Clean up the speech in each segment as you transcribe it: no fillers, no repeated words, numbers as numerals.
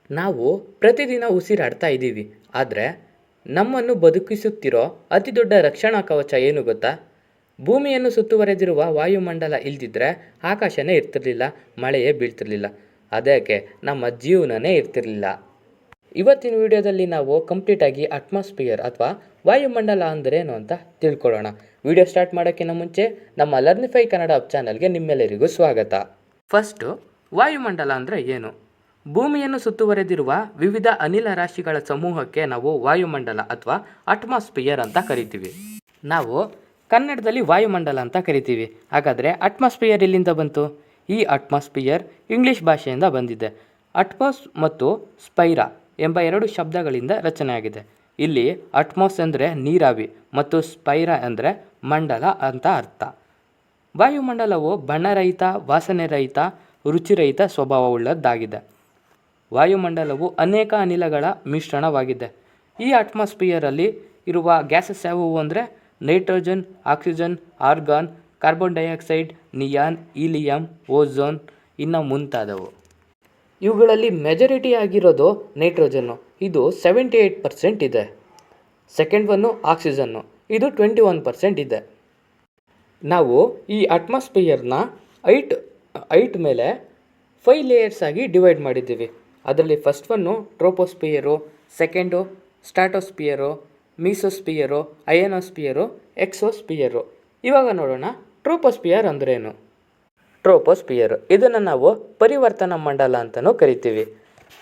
ನಾವು ಪ್ರತಿದಿನ ಉಸಿರಾಡ್ತಾ ಇದ್ದೀವಿ, ಆದರೆ ನಮ್ಮನ್ನು ಬದುಕಿಸುತ್ತಿರೋ ಅತಿ ದೊಡ್ಡ ರಕ್ಷಣಾ ಕವಚ ಏನು ಗೊತ್ತಾ? ಭೂಮಿಯನ್ನು ಸುತ್ತುವರೆದಿರುವ ವಾಯುಮಂಡಲ ಇಲ್ದಿದ್ರೆ ಆಕಾಶನೇ ಇರ್ತಿರ್ಲಿಲ್ಲ, ಮಳೆಯೇ ಬೀಳ್ತಿರ್ಲಿಲ್ಲ, ಅದಕ್ಕೆ ನಮ್ಮ ಜೀವನನೇ ಇರ್ತಿರ್ಲಿಲ್ಲ. ಇವತ್ತಿನ ವಿಡಿಯೋದಲ್ಲಿ ನಾವು ಕಂಪ್ಲೀಟಾಗಿ ಅಟ್ಮಾಸ್ಫಿಯರ್ ಅಥವಾ ವಾಯುಮಂಡಲ ಅಂದ್ರೇನು ಅಂತ ತಿಳ್ಕೊಳ್ಳೋಣ. ವಿಡಿಯೋ ಸ್ಟಾರ್ಟ್ ಮಾಡೋಕ್ಕಿಂತ ಮುಂಚೆ ನಮ್ಮ ಲರ್ನಿಫೈ ಕನ್ನಡ ಚಾನಲ್ಗೆ ನಿಮ್ಮೆಲ್ಲರಿಗೂ ಸ್ವಾಗತ. ಫಸ್ಟು, ವಾಯುಮಂಡಲ ಅಂದರೆ ಏನು? ಭೂಮಿಯನ್ನು ಸುತ್ತುವರೆದಿರುವ ವಿವಿಧ ಅನಿಲ ರಾಶಿಗಳ ಸಮೂಹಕ್ಕೆ ನಾವು ವಾಯುಮಂಡಲ ಅಥವಾ ಅಟ್ಮಾಸ್ಫಿಯರ್ ಅಂತ ಕರಿತೀವಿ. ನಾವು ಕನ್ನಡದಲ್ಲಿ ವಾಯುಮಂಡಲ ಅಂತ ಕರಿತೀವಿ. ಹಾಗಾದರೆ ಅಟ್ಮಾಸ್ಫಿಯರ್ ಎಲ್ಲಿಂದ ಬಂತು? ಈ ಅಟ್ಮಾಸ್ಫಿಯರ್ ಇಂಗ್ಲಿಷ್ ಭಾಷೆಯಿಂದ ಬಂದಿದೆ. ಅಟ್ಮಾಸ್ ಮತ್ತು ಸ್ಪೈರಾ ಎಂಬ ಎರಡು ಶಬ್ದಗಳಿಂದ ರಚನೆಯಾಗಿದೆ. ಇಲ್ಲಿ ಅಟ್ಮಾಸ್ ಅಂದರೆ ನೀರಾವಿ ಮತ್ತು ಸ್ಪೈರಾ ಅಂದರೆ ಮಂಡಲ ಅಂತ ಅರ್ಥ. ವಾಯುಮಂಡಲವು ಬಣ್ಣರಹಿತ, ವಾಸನೆ ರಹಿತ, ರುಚಿರಹಿತ ಸ್ವಭಾವವುಳ್ಳದ್ದಾಗಿದೆ. ವಾಯುಮಂಡಲವು ಅನೇಕ ಅನಿಲಗಳ ಮಿಶ್ರಣವಾಗಿದೆ. ಈ ಅಟ್ಮಾಸ್ಫಿಯರಲ್ಲಿ ಇರುವ ಗ್ಯಾಸಸ್ ಯಾವುವು ಅಂದರೆ nitrogen, oxygen, argon, carbon dioxide, neon, helium, ozone ಇನ್ನು ಮುಂತಾದವು. ಇವುಗಳಲ್ಲಿ ಮೆಜಾರಿಟಿ ಆಗಿರೋದು ನೈಟ್ರೋಜನ್ನು, ಇದು 78% ಇದೆ. ಸೆಕೆಂಡ್ ಒನ್ನು ಆಕ್ಸಿಜನ್ನು, ಇದು 21% ಇದೆ. ನಾವು ಈ ಅಟ್ಮಾಸ್ಫಿಯರ್ನ ಐಟ್ ಮೇಲೆ 5 ಲೇಯರ್ಸ್ ಆಗಿ ಡಿವೈಡ್ ಮಾಡಿದ್ದೀವಿ. ಅದರಲ್ಲಿ ಫಸ್ಟ್ ಒನ್ನು ಟ್ರೋಪೋಸ್ಪಿಯರು, ಸೆಕೆಂಡು ಸ್ಟ್ರಾಟೋಸ್ಪಿಯರು, ಮೀಸೋಸ್ಪಿಯರು, ಅಯನೋಸ್ಪಿಯರು, ಎಕ್ಸೋಸ್ಪಿಯರು. ಇವಾಗ ನೋಡೋಣ ಟ್ರೋಪೋಸ್ಪಿಯರ್ ಅಂದ್ರೇನು. ಟ್ರೋಪೋಸ್ಪಿಯರ್ ಇದನ್ನು ನಾವು ಪರಿವರ್ತನಾ ಮಂಡಲ ಅಂತಲೂ ಕರಿತೀವಿ.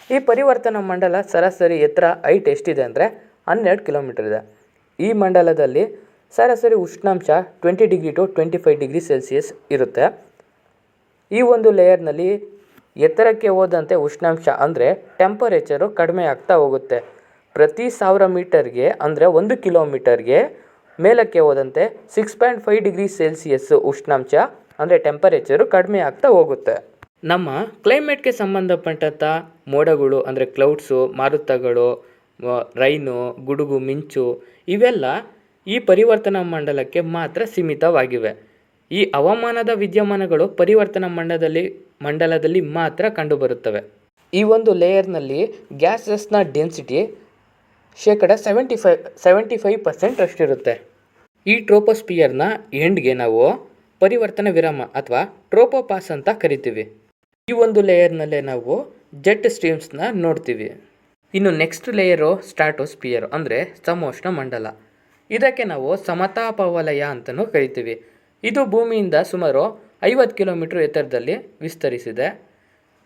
ಈ ಪರಿವರ್ತನಾ ಮಂಡಲ ಸರಾಸರಿ ಎತ್ತರ ಹೈಟ್ ಎಷ್ಟಿದೆ ಅಂದರೆ 12 ಕಿಲೋಮೀಟರ್ ಇದೆ. ಈ ಮಂಡಲದಲ್ಲಿ ಸರಾಸರಿ ಉಷ್ಣಾಂಶ 20 ಡಿಗ್ರಿ ಟು 25 ಡಿಗ್ರಿ ಸೆಲ್ಸಿಯಸ್ ಇರುತ್ತೆ. ಈ ಒಂದು ಲೇಯರ್ನಲ್ಲಿ ಎತ್ತರಕ್ಕೆ ಹೋದಂತೆ ಉಷ್ಣಾಂಶ ಅಂದರೆ ಟೆಂಪರೇಚರು ಕಡಿಮೆ ಆಗ್ತಾ ಹೋಗುತ್ತೆ. ಪ್ರತಿ 1000 ಮೀಟರ್ಗೆ ಅಂದರೆ 1 ಕಿಲೋಮೀಟರ್ಗೆ ಮೇಲಕ್ಕೆ ಹೋದಂತೆ 6.5 ಡಿಗ್ರಿ ಸೆಲ್ಸಿಯಸ್ ಉಷ್ಣಾಂಶ ಅಂದರೆ ಟೆಂಪರೇಚರು ಕಡಿಮೆ ಆಗ್ತಾ ಹೋಗುತ್ತೆ. ನಮ್ಮ ಕ್ಲೈಮೇಟ್ಗೆ ಸಂಬಂಧಪಟ್ಟಂಥ ಮೋಡಗಳು ಅಂದರೆ ಕ್ಲೌಡ್ಸು, ಮಾರುತಗಳು, ರೈನು, ಗುಡುಗು, ಮಿಂಚು ಇವೆಲ್ಲ ಈ ಪರಿವರ್ತನಾ ಮಂಡಲಕ್ಕೆ ಮಾತ್ರ ಸೀಮಿತವಾಗಿವೆ. ಈ ಹವಾಮಾನದ ವಿದ್ಯಮಾನಗಳು ಪರಿವರ್ತನಾ ಮಂಡಲದಲ್ಲಿ ಮಾತ್ರ ಕಂಡುಬರುತ್ತವೆ. ಈ ಒಂದು ಲೇಯರ್ನಲ್ಲಿ ಗ್ಯಾಸಸ್ನ ಡೆನ್ಸಿಟಿ ಶೇಕಡ 75% ಅಷ್ಟಿರುತ್ತೆ. ಈ ಟ್ರೋಪೋಸ್ಪಿಯರ್ನ ಎಂಡ್ಗೆ ನಾವು ಪರಿವರ್ತನಾ ವಿರಾಮ ಅಥವಾ ಟ್ರೋಪೋಪಾಸ್ ಅಂತ ಕರಿತೀವಿ. ಈ ಒಂದು ಲೇಯರ್ನಲ್ಲೇ ನಾವು ಜೆಟ್ ಸ್ಟ್ರೀಮ್ಸ್ನ ನೋಡ್ತೀವಿ. ಇನ್ನು ನೆಕ್ಸ್ಟ್ ಲೇಯರು ಸ್ಟ್ರಾಟೋಸ್ಪಿಯರ್ ಅಂದರೆ ಸಮೋಷ್ಣ ಮಂಡಲ. ಇದಕ್ಕೆ ನಾವು ಸಮತಾಪವಲಯ ಅಂತಲೂ ಕರಿತೀವಿ. ಇದು ಭೂಮಿಯಿಂದ ಸುಮಾರು 50 ಕಿಲೋಮೀಟರ್ ಎತ್ತರದಲ್ಲಿ ವಿಸ್ತರಿಸಿದೆ.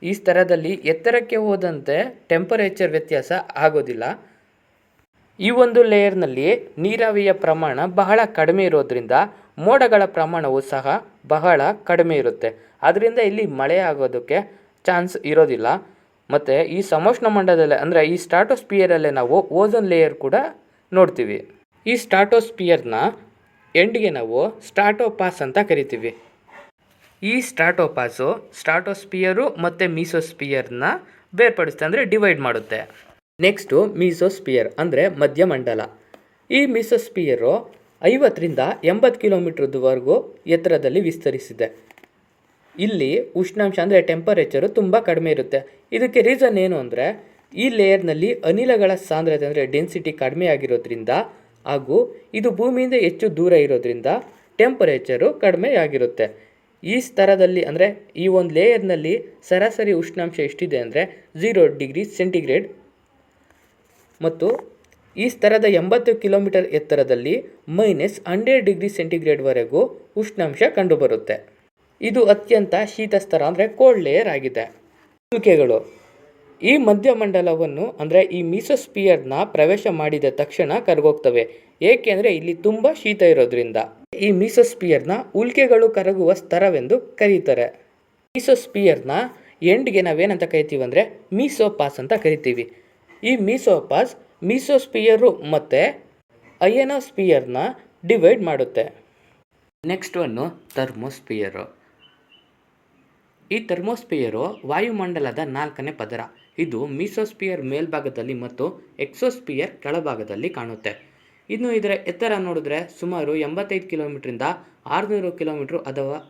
ಈ ಸ್ತರದಲ್ಲಿ ಎತ್ತರಕ್ಕೆ ಹೋದಂತೆ ಟೆಂಪರೇಚರ್ ವ್ಯತ್ಯಾಸ ಆಗೋದಿಲ್ಲ. ಈ ಒಂದು ಲೇಯರ್ನಲ್ಲಿ ನೀರಾವಿಯ ಪ್ರಮಾಣ ಬಹಳ ಕಡಿಮೆ ಇರೋದ್ರಿಂದ ಮೋಡಗಳ ಪ್ರಮಾಣವು ಸಹ ಬಹಳ ಕಡಿಮೆ ಇರುತ್ತೆ. ಆದ್ದರಿಂದ ಇಲ್ಲಿ ಮಳೆ ಆಗೋದಕ್ಕೆ ಚಾನ್ಸ್ ಇರೋದಿಲ್ಲ. ಮತ್ತು ಈ ಸಮೋಷ್ಣ ಮಂಡಲದಲ್ಲಿ ಅಂದರೆ ಈ ಸ್ಟ್ರಾಟೋಸ್ಪಿಯರಲ್ಲೇ ನಾವು ಓಝೋನ್ ಲೇಯರ್ ಕೂಡ ನೋಡ್ತೀವಿ. ಈ ಸ್ಟ್ರಾಟೋಸ್ಪಿಯರ್ನ ಎಂಡ್ಗೆ ನಾವು ಸ್ಟ್ರಾಟೋಪಾಸ್ ಅಂತ ಕರಿತೀವಿ. ಈ ಸ್ಟ್ರಾಟೋಪಾಸು ಸ್ಟ್ರಾಟೋಸ್ಪಿಯರು ಮತ್ತು ಮೀಸೋಸ್ಪಿಯರ್ನ ಬೇರ್ಪಡಿಸುತ್ತೆ ಅಂದರೆ ಡಿವೈಡ್ ಮಾಡುತ್ತೆ. ನೆಕ್ಸ್ಟು ಮೀಸೋಸ್ಪಿಯರ್ ಅಂದರೆ ಮಧ್ಯಮಂಡಲ. ಈ ಮೀಸೋಸ್ಪಿಯರು 50ರಿಂದ 80 ಕಿಲೋಮೀಟರ್ವರೆಗೂ ಎತ್ತರದಲ್ಲಿ ವಿಸ್ತರಿಸಿದೆ. ಇಲ್ಲಿ ಉಷ್ಣಾಂಶ ಅಂದರೆ ಟೆಂಪರೇಚರು ತುಂಬ ಕಡಿಮೆ ಇರುತ್ತೆ. ಇದಕ್ಕೆ ರೀಸನ್ ಏನು ಅಂದರೆ ಈ ಲೇಯರ್ನಲ್ಲಿ ಅನಿಲಗಳ ಸಾಂದ್ರತೆ ಅಂದರೆ ಡೆನ್ಸಿಟಿ ಕಡಿಮೆ ಆಗಿರೋದ್ರಿಂದ ಹಾಗೂ ಇದು ಭೂಮಿಯಿಂದ ಹೆಚ್ಚು ದೂರ ಇರೋದ್ರಿಂದ ಟೆಂಪರೇಚರು ಕಡಿಮೆ ಆಗಿರುತ್ತೆ. ಈ ಸ್ತರದಲ್ಲಿ ಅಂದರೆ ಈ ಒಂದು ಲೇಯರ್ನಲ್ಲಿ ಸರಾಸರಿ ಉಷ್ಣಾಂಶ ಎಷ್ಟಿದೆ ಅಂದರೆ 0 ಡಿಗ್ರಿ ಸೆಂಟಿಗ್ರೇಡ್ ಮತ್ತು ಈ ಸ್ತರದ 80 ಕಿಲೋಮೀಟರ್ ಎತ್ತರದಲ್ಲಿ -100 ಡಿಗ್ರಿ ಸೆಂಟಿಗ್ರೇಡ್ವರೆಗೂ ಉಷ್ಣಾಂಶ ಕಂಡುಬರುತ್ತೆ. ಇದು ಅತ್ಯಂತ ಶೀತ ಸ್ತರ ಅಂದರೆ ಕೋಲ್ಡ್ ಲೇಯರ್ ಆಗಿದೆ. ಉಲ್ಕೆಗಳು ಈ ಮಧ್ಯಮಂಡಲವನ್ನು ಅಂದರೆ ಈ ಮೀಸೋಸ್ಪಿಯರ್ನ ಪ್ರವೇಶ ಮಾಡಿದ ತಕ್ಷಣ ಕರಗೋಗ್ತವೆ. ಏಕೆಂದರೆ ಇಲ್ಲಿ ತುಂಬ ಶೀತ ಇರೋದ್ರಿಂದ. ಈ ಮೀಸೋಸ್ಪಿಯರ್ನ ಉಲ್ಕೆಗಳು ಕರಗುವ ಸ್ತರವೆಂದು ಕರೀತಾರೆ. ಮೀಸೋಸ್ಪಿಯರ್ನ ಎಂಡ್ಗೆ ನಾವೇನಂತ ಕರಿತೀವಿ ಅಂದರೆ ಮೀಸೋಪಾಸ್ ಅಂತ ಕರಿತೀವಿ. ಈ ಮೀಸೋಪಾಸ್ ಮೀಸೋಸ್ಪಿಯರು ಮತ್ತು ಅಯನೋಸ್ಪಿಯರ್ನ ಡಿವೈಡ್ ಮಾಡುತ್ತೆ. Next one thermosphere. ಈ ಥರ್ಮೋಸ್ಪಿಯರು ವಾಯುಮಂಡಲದ 4ನೇ ಪದರ. ಇದು ಮೀಸೋಸ್ಪಿಯರ್ ಮೇಲ್ಭಾಗದಲ್ಲಿ ಮತ್ತು ಎಕ್ಸೋಸ್ಪಿಯರ್ ಕೆಳಭಾಗದಲ್ಲಿ ಕಾಣುತ್ತೆ. ಇನ್ನು ಇದರ ಎತ್ತರ ನೋಡಿದ್ರೆ ಸುಮಾರು 85 ಕಿಲೋಮೀಟ್ರಿಂದ 600 ಕಿಲೋಮೀಟ್ರ್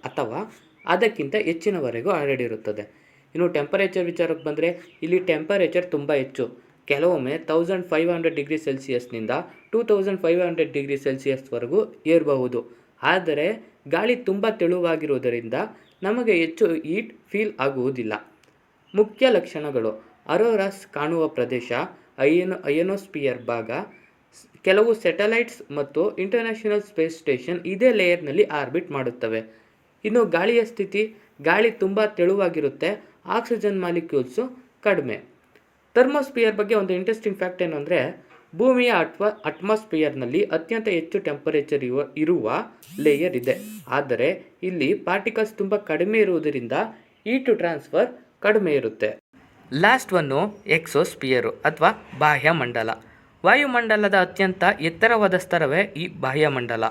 ಅಥವಾ ಅದಕ್ಕಿಂತ ಹೆಚ್ಚಿನವರೆಗೂ ಹರಡಿರುತ್ತದೆ. ಇನ್ನು ಟೆಂಪರೇಚರ್ ವಿಚಾರಕ್ಕೆ ಬಂದರೆ ಇಲ್ಲಿ ಟೆಂಪರೇಚರ್ ತುಂಬ ಹೆಚ್ಚು. ಕೆಲವೊಮ್ಮೆ 1500 ಡಿಗ್ರಿ ಸೆಲ್ಸಿಯಸ್ನಿಂದ 2500 ಡಿಗ್ರಿ ಸೆಲ್ಸಿಯಸ್ವರೆಗೂ ಏರಬಹುದು. ಆದರೆ ಗಾಳಿ ತುಂಬ ತೆಳುವಾಗಿರುವುದರಿಂದ ನಮಗೆ ಹೆಚ್ಚು ಹೀಟ್ ಫೀಲ್ ಆಗುವುದಿಲ್ಲ. ಮುಖ್ಯ ಲಕ್ಷಣಗಳು: ಅರೋರಾಸ್ ಕಾಣುವ ಪ್ರದೇಶ, ಅಯನೋಸ್ಫಿಯರ್ ಭಾಗ, ಕೆಲವು ಸ್ಯಾಟಲೈಟ್ಸ್ ಮತ್ತು ಇಂಟರ್ನ್ಯಾಷನಲ್ ಸ್ಪೇಸ್ ಸ್ಟೇಷನ್ ಇದೇ ಲೇಯರ್ನಲ್ಲಿ ಆರ್ಬಿಟ್ ಮಾಡುತ್ತವೆ. ಇನ್ನು ಗಾಳಿಯ ಸ್ಥಿತಿ: ಗಾಳಿ ತುಂಬ ತೆಳುವಾಗಿರುತ್ತೆ, ಆಕ್ಸಿಜನ್ ಮಾಲಿಕ್ಯೂಲ್ಸು ಕಡಿಮೆ. ಥರ್ಮೋಸ್ಫಿಯರ್ ಬಗ್ಗೆ ಒಂದು ಇಂಟ್ರೆಸ್ಟಿಂಗ್ ಫ್ಯಾಕ್ಟ್ ಏನು ಅಂದರೆ, ಭೂಮಿಯ ಅಟ್ಮಾಸ್ಫಿಯರ್ನಲ್ಲಿ ಅತ್ಯಂತ ಹೆಚ್ಚು ಟೆಂಪರೇಚರ್ ಇರುವ ಲೇಯರ್ ಇದೆ. ಆದರೆ ಇಲ್ಲಿ ಪಾರ್ಟಿಕಲ್ಸ್ ತುಂಬ ಕಡಿಮೆ ಇರುವುದರಿಂದ ಹೀಟ್ ಟ್ರಾನ್ಸ್ಫರ್ ಕಡಿಮೆ ಇರುತ್ತೆ. ಲಾಸ್ಟ್ ಒನ್ನು ಎಕ್ಸೋಸ್ಫಿಯರು ಅಥವಾ ಬಾಹ್ಯಮಂಡಲ. ವಾಯುಮಂಡಲದ ಅತ್ಯಂತ ಎತ್ತರವಾದ ಸ್ತರವೇ ಈ ಬಾಹ್ಯಮಂಡಲ.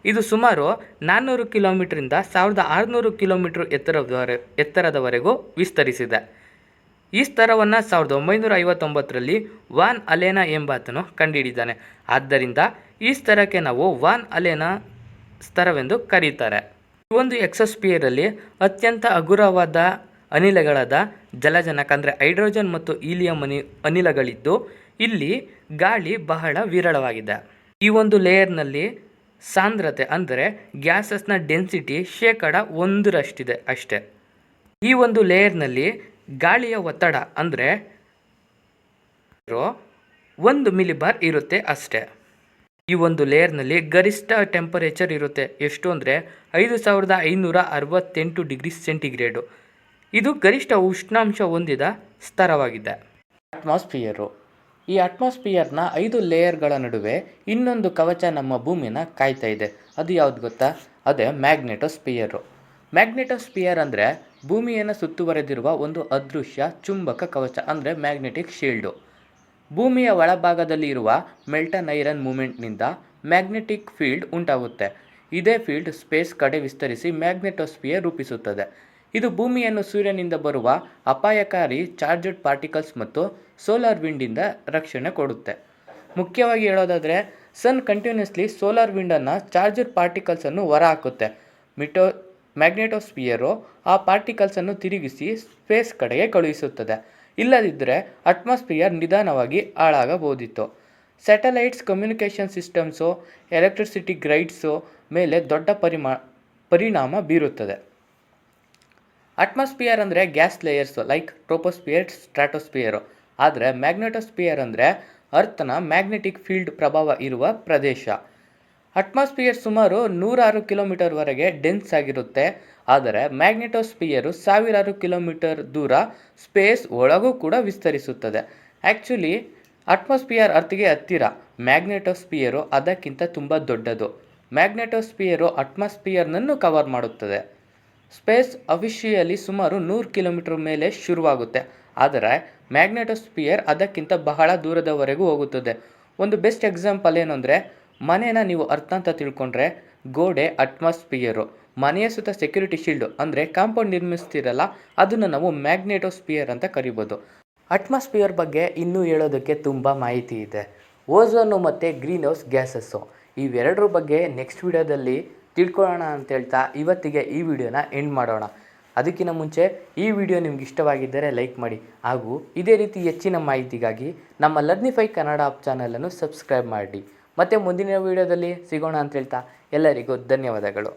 ಇದು ಸುಮಾರು 400 ಕಿಲೋಮೀಟರಿಂದ 1600 ಕಿಲೋಮೀಟರ್ ಎತ್ತರದವರೆಗೂ ವಿಸ್ತರಿಸಿದೆ. ಈ ಸ್ತರವನ್ನು 1959ರಲ್ಲಿ ವಾನ್ ಅಲೆನಾ ಎಂಬಾತನು ಕಂಡುಹಿಡಿದಾನೆ. ಆದ್ದರಿಂದ ಈ ಸ್ತರಕ್ಕೆ ನಾವು ವಾನ್ ಅಲೆನಾ ಸ್ತರವೆಂದು ಕರೀತಾರೆ. ಈ ಒಂದು ಎಕ್ಸೋಸ್ಫಿಯರಲ್ಲಿ ಅತ್ಯಂತ ಹಗುರವಾದ ಅನಿಲಗಳಾದ ಜಲಜನಕ ಅಂದರೆ ಹೈಡ್ರೋಜನ್ ಮತ್ತು ಹೀಲಿಯಂ ಅನಿಲಗಳಿದ್ದು ಇಲ್ಲಿ ಗಾಳಿ ಬಹಳ ವಿರಳವಾಗಿದೆ. ಈ ಒಂದು ಲೇಯರ್ನಲ್ಲಿ ಸಾಂದ್ರತೆ ಅಂದರೆ ಗ್ಯಾಸಸ್ನ ಡೆನ್ಸಿಟಿ 1% ಅಷ್ಟೇ. ಈ ಒಂದು ಲೇಯರ್ನಲ್ಲಿ ಗಾಳಿಯ ಒತ್ತಡ ಅಂದರೆ 1 ಮಿಲಿಬಾರ್ ಇರುತ್ತೆ ಅಷ್ಟೇ. ಈ ಒಂದು ಲೇಯರ್ನಲ್ಲಿ ಗರಿಷ್ಠ ಟೆಂಪರೇಚರ್ ಇರುತ್ತೆ. ಎಷ್ಟು ಅಂದರೆ 5568 ಡಿಗ್ರಿ ಸೆಂಟಿಗ್ರೇಡು. ಇದು ಗರಿಷ್ಠ ಉಷ್ಣಾಂಶ ಹೊಂದಿದ ಸ್ತರವಾಗಿದೆ. ಅಟ್ಮಾಸ್ಫಿಯರು. ಈ ಅಟ್ಮಾಸ್ಫಿಯರ್ನ 5 ಲೇಯರ್ಗಳ ನಡುವೆ ಇನ್ನೊಂದು ಕವಚ ನಮ್ಮ ಭೂಮಿನ ಕಾಯ್ತಾ ಇದೆ. ಅದು ಯಾವುದು ಗೊತ್ತಾ? ಅದೇ ಮ್ಯಾಗ್ನೆಟೋಸ್ಫಿಯರು. ಮ್ಯಾಗ್ನೆಟೋಸ್ಫಿಯರ್ ಅಂದರೆ ಭೂಮಿಯನ್ನು ಸುತ್ತುವರೆದಿರುವ ಒಂದು ಅದೃಶ್ಯ ಚುಂಬಕ ಕವಚ ಅಂದರೆ ಮ್ಯಾಗ್ನೆಟಿಕ್ ಶೀಲ್ಡು. ಭೂಮಿಯ ಒಳಭಾಗದಲ್ಲಿ ಇರುವ ಮೆಲ್ಟನ್ ಐರನ್ ಮೂಮೆಂಟ್ನಿಂದ ಮ್ಯಾಗ್ನೆಟಿಕ್ ಫೀಲ್ಡ್ ಉಂಟಾಗುತ್ತೆ. ಇದೇ ಫೀಲ್ಡ್ ಸ್ಪೇಸ್ ಕಡೆ ವಿಸ್ತರಿಸಿ ಮ್ಯಾಗ್ನೆಟೋಸ್ಫಿಯರ್ ರೂಪಿಸುತ್ತದೆ. ಇದು ಭೂಮಿಯನ್ನು ಸೂರ್ಯನಿಂದ ಬರುವ ಅಪಾಯಕಾರಿ ಚಾರ್ಜ್ಡ್ ಪಾರ್ಟಿಕಲ್ಸ್ ಮತ್ತು ಸೋಲಾರ್ ವಿಂಡಿಂದ ರಕ್ಷಣೆ ಕೊಡುತ್ತೆ. ಮುಖ್ಯವಾಗಿ ಹೇಳೋದಾದರೆ ಸನ್ ಕಂಟಿನ್ಯೂಸ್ಲಿ ಸೋಲಾರ್ ವಿಂಡನ್ನು ಚಾರ್ಜ್ಡ್ ಪಾರ್ಟಿಕಲ್ಸನ್ನು ಹೊರಹಾಕುತ್ತೆ. ಮ್ಯಾಗ್ನೆಟೋಸ್ಫಿಯರು ಆ ಪಾರ್ಟಿಕಲ್ಸನ್ನು ತಿರುಗಿಸಿ ಸ್ಪೇಸ್ ಕಡೆಗೆ ಕಳುಹಿಸುತ್ತದೆ. ಇಲ್ಲದಿದ್ದರೆ ಅಟ್ಮಾಸ್ಫಿಯರ್ ನಿಧಾನವಾಗಿ ಹಾಳಾಗಬಹುದಿತ್ತು. ಸ್ಯಾಟಲೈಟ್ಸ್, ಕಮ್ಯುನಿಕೇಷನ್ ಸಿಸ್ಟಮ್ಸು, ಎಲೆಕ್ಟ್ರಿಸಿಟಿ ಗ್ರೈಡ್ಸು ಮೇಲೆ ದೊಡ್ಡ ಪರಿಣಾಮ ಬೀರುತ್ತದೆ. ಅಟ್ಮಾಸ್ಫಿಯರ್ ಅಂದರೆ ಗ್ಯಾಸ್ ಲೇಯರ್ಸು ಲೈಕ್ ಟ್ರೋಪೋಸ್ಫಿಯರ್, ಸ್ಟ್ರಾಟೋಸ್ಫಿಯರು. ಆದರೆ ಮ್ಯಾಗ್ನೆಟೋಸ್ಫಿಯರ್ ಅಂದರೆ ಅರ್ಥನ ಮ್ಯಾಗ್ನೆಟಿಕ್ ಫೀಲ್ಡ್ ಪ್ರಭಾವ ಇರುವ ಪ್ರದೇಶ. ಅಟ್ಮಾಸ್ಫಿಯರ್ ಸುಮಾರು 106 ಕಿಲೋಮೀಟರ್ವರೆಗೆ ಡೆನ್ಸ್ ಆಗಿರುತ್ತೆ. ಆದರೆ ಮ್ಯಾಗ್ನೆಟೋಸ್ಫಿಯರು ಸಾವಿರಾರು ಕಿಲೋಮೀಟರ್ ದೂರ ಸ್ಪೇಸ್ ಒಳಗೂ ಕೂಡ ವಿಸ್ತರಿಸುತ್ತದೆ. ಆ್ಯಕ್ಚುಲಿ ಅಟ್ಮಾಸ್ಫಿಯರ್ ಅರ್ಥಿಗೆ ಹತ್ತಿರ, ಮ್ಯಾಗ್ನೆಟೋಸ್ಫಿಯರು ಅದಕ್ಕಿಂತ ತುಂಬ ದೊಡ್ಡದು. ಮ್ಯಾಗ್ನೆಟೋಸ್ಫಿಯರು ಅಟ್ಮಾಸ್ಫಿಯರ್ನನ್ನು ಕವರ್ ಮಾಡುತ್ತದೆ. ಸ್ಪೇಸ್ ಅಫಿಷಿಯಲಿ ಸುಮಾರು 100 ಕಿಲೋಮೀಟರ್ ಮೇಲೆ ಶುರುವಾಗುತ್ತೆ. ಆದರೆ ಮ್ಯಾಗ್ನೆಟೋಸ್ಫಿಯರ್ ಅದಕ್ಕಿಂತ ಬಹಳ ದೂರದವರೆಗೂ ಹೋಗುತ್ತದೆ. ಒಂದು ಬೆಸ್ಟ್ ಎಕ್ಸಾಂಪಲ್ ಏನು ಅಂದರೆ, ಮನೇನ ನೀವು ಅರ್ಥ ಅಂತ ತಿಳ್ಕೊಂಡ್ರೆ ಗೋಡೆ ಅಟ್ಮಾಸ್ಫಿಯರು, ಮನೆಯ ಸುತ್ತ ಸೆಕ್ಯೂರಿಟಿ ಶೀಲ್ಡು ಅಂದರೆ ಕಾಂಪೌಂಡ್ ನಿರ್ಮಿಸ್ತಿರಲ್ಲ, ಅದನ್ನು ನಾವು ಮ್ಯಾಗ್ನೆಟೋಸ್ಫಿಯರ್ ಅಂತ ಕರಿಬೋದು. ಅಟ್ಮಾಸ್ಫಿಯರ್ ಬಗ್ಗೆ ಇನ್ನೂ ಹೇಳೋದಕ್ಕೆ ತುಂಬ ಮಾಹಿತಿ ಇದೆ. ಓಝೋನು ಮತ್ತು ಗ್ರೀನ್ ಹೌಸ್ ಗ್ಯಾಸಸ್ಸು ಇವೆರಡರ ಬಗ್ಗೆ ನೆಕ್ಸ್ಟ್ ವಿಡಿಯೋದಲ್ಲಿ ತಿಳ್ಕೊಳ್ಳೋಣ ಅಂತ ಹೇಳ್ತಾ ಇವತ್ತಿಗೆ ಈ ವಿಡಿಯೋನ ಎಂಡ್ ಮಾಡೋಣ. ಅದಕ್ಕಿಂತ ಮುಂಚೆ ಈ ವಿಡಿಯೋ ನಿಮ್ಗೆ ಇಷ್ಟವಾಗಿದ್ದರೆ ಲೈಕ್ ಮಾಡಿ ಹಾಗೂ ಇದೇ ರೀತಿ ಹೆಚ್ಚಿನ ಮಾಹಿತಿಗಾಗಿ ನಮ್ಮ ಲರ್ನಿಫೈ ಕನ್ನಡ ಚಾನಲನ್ನು ಸಬ್ಸ್ಕ್ರೈಬ್ ಮಾಡಿ. ಮತ್ತು ಮುಂದಿನ ವಿಡಿಯೋದಲ್ಲಿ ಸಿಗೋಣ ಅಂತ ಹೇಳ್ತಾ ಎಲ್ಲರಿಗೂ ಧನ್ಯವಾದಗಳು.